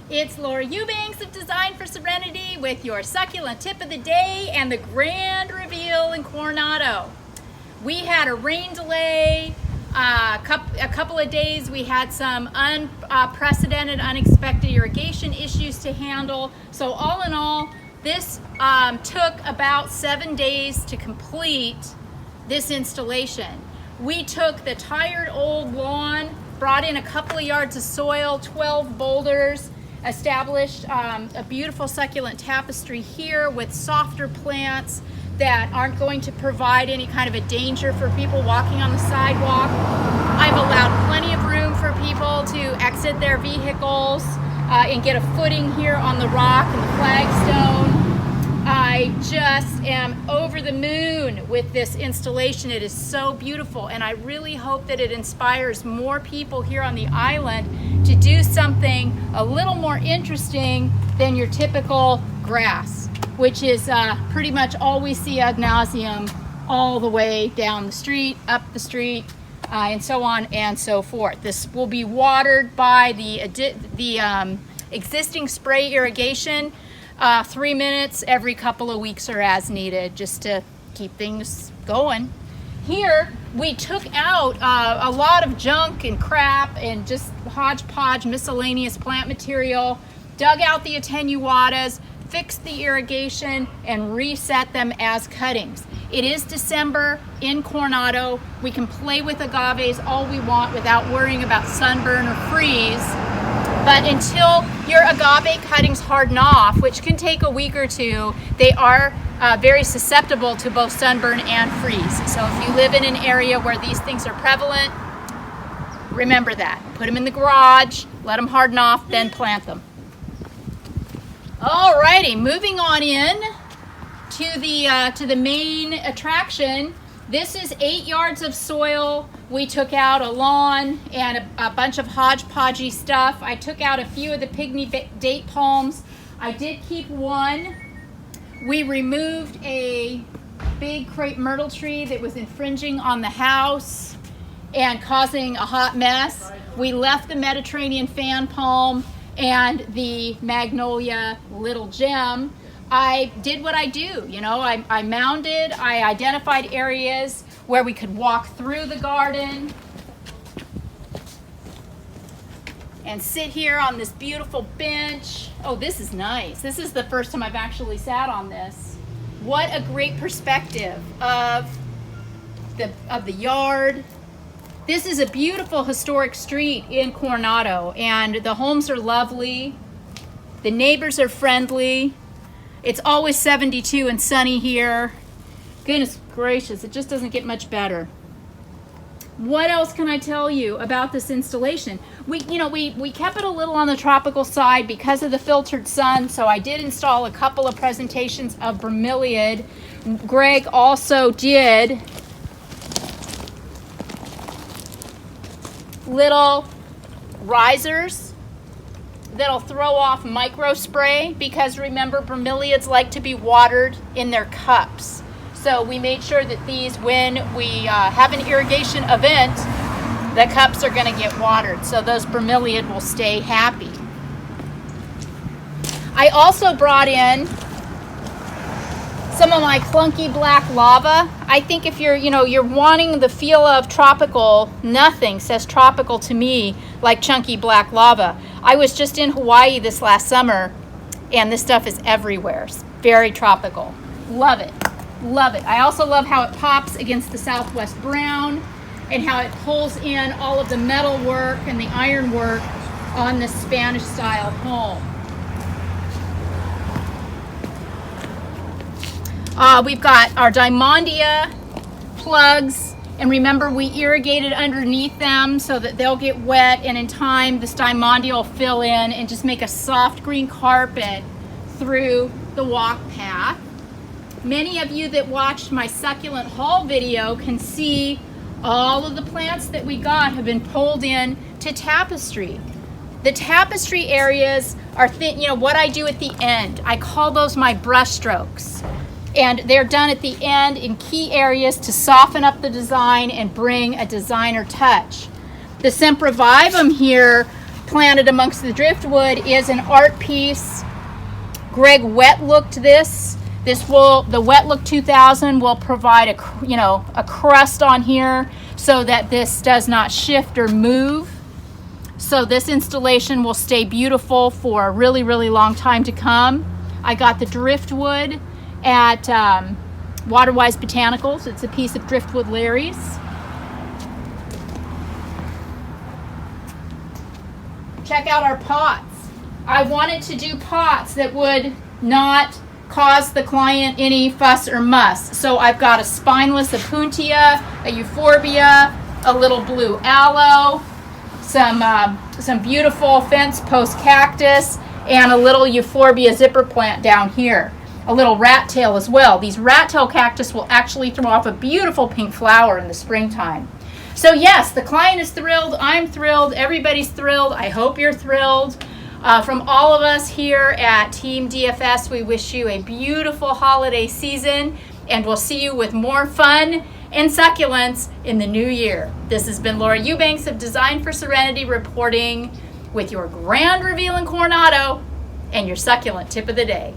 It's Laura Eubanks of Design for Serenity with your succulent tip of the day and the grand reveal in Coronado. We had a rain delay, a couple of days. We had some unprecedented, unexpected irrigation issues to handle. So all in all, this took about 7 days to complete this installation. We took the tired old lawn, brought in a couple of yards of soil, 12 boulders, established a beautiful succulent tapestry here with softer plants that aren't going to provide any kind of a danger for people walking on the sidewalk. I've allowed plenty of room for people to exit their vehicles and get a footing here on the rock and the flagstone. I just am over the moon with this installation. It is so beautiful, and I really hope that it inspires more people here on the island to do something a little more interesting than your typical grass, which is pretty much all we see ad nauseum all the way down the street, up the street, and so on and so forth. This will be watered by the existing spray irrigation 3 minutes every couple of weeks or as needed, just to keep things going. Here we took out a lot of junk and crap and just hodgepodge miscellaneous plant material, dug out the attenuatas, fixed the irrigation, and reset them as cuttings. It is December in Coronado. We can play with agaves all we want without worrying about sunburn or freeze. But until your agave cuttings harden off, which can take a week or two, they are very susceptible to both sunburn and freeze. So if you live in an area where these things are prevalent, remember that. Put them in the garage, let them harden off, then plant them. Alrighty, moving on in to the main attraction. This is 8 yards of soil. We took out a lawn and a bunch of hodgepodgey stuff. I took out a few of the pygmy date palms. I did keep one. We removed a big crepe myrtle tree that was infringing on the house and causing a hot mess. We left the Mediterranean fan palm and the magnolia little gem. I did what I do, you know, I mounded, I identified areas where we could walk through the garden and sit here on this beautiful bench. Oh, this is nice. This is the first time I've actually sat on this. What a great perspective of the yard. This is a beautiful historic street in Coronado, and the homes are lovely. The neighbors are friendly. It's always 72 and sunny here. Goodness gracious, it just doesn't get much better. What else can I tell you about this installation? We kept it a little on the tropical side because of the filtered sun, so I did install a couple of presentations of bromeliad. Greg also did little risers that'll throw off micro spray, because remember, bromeliads like to be watered in their cups. So we made sure that these, when we have an irrigation event, the cups are going to get watered, so those bromeliad will stay happy. I also brought in some of my clunky black lava. I think if you're wanting the feel of tropical, nothing says tropical to me like chunky black lava. I was just in Hawaii this last summer, and this stuff is everywhere. It's very tropical. Love it. Love it. I also love how it pops against the Southwest brown and how it pulls in all of the metal work and the iron work on the Spanish style home. We've got our Diamondia plugs, and remember, we irrigated underneath them so that they'll get wet, and in time this Diamondia will fill in and just make a soft green carpet through the walk path. Many of you that watched my succulent haul video can see all of the plants that we got have been pulled in to tapestry. The tapestry areas are what I do at the end. I call those my brush strokes. And they're done at the end in key areas to soften up the design and bring a designer touch. The sempervivum here planted amongst the driftwood is an art piece. Greg wet looked this. The Wet Look 2000 will provide a crust on here so that this does not shift or move. So this installation will stay beautiful for a really, really long time to come. I got the driftwood at Waterwise Botanicals. It's a piece of driftwood Larry's. Check out our pots. I wanted to do pots that would not cause the client any fuss or muss. So I've got a spineless Opuntia, a Euphorbia, a little blue aloe, some beautiful fence post cactus, and a little Euphorbia zipper plant down here. A little rat tail as well. These rat tail cactus will actually throw off a beautiful pink flower in the springtime. So yes, the client is thrilled, I'm thrilled, everybody's thrilled. I hope you're thrilled. From all of us here at Team DFS, we wish you a beautiful holiday season, and we'll see you with more fun and succulents in the new year. This has been Laura Eubanks of Design for Serenity reporting with your grand reveal in Coronado and your succulent tip of the day.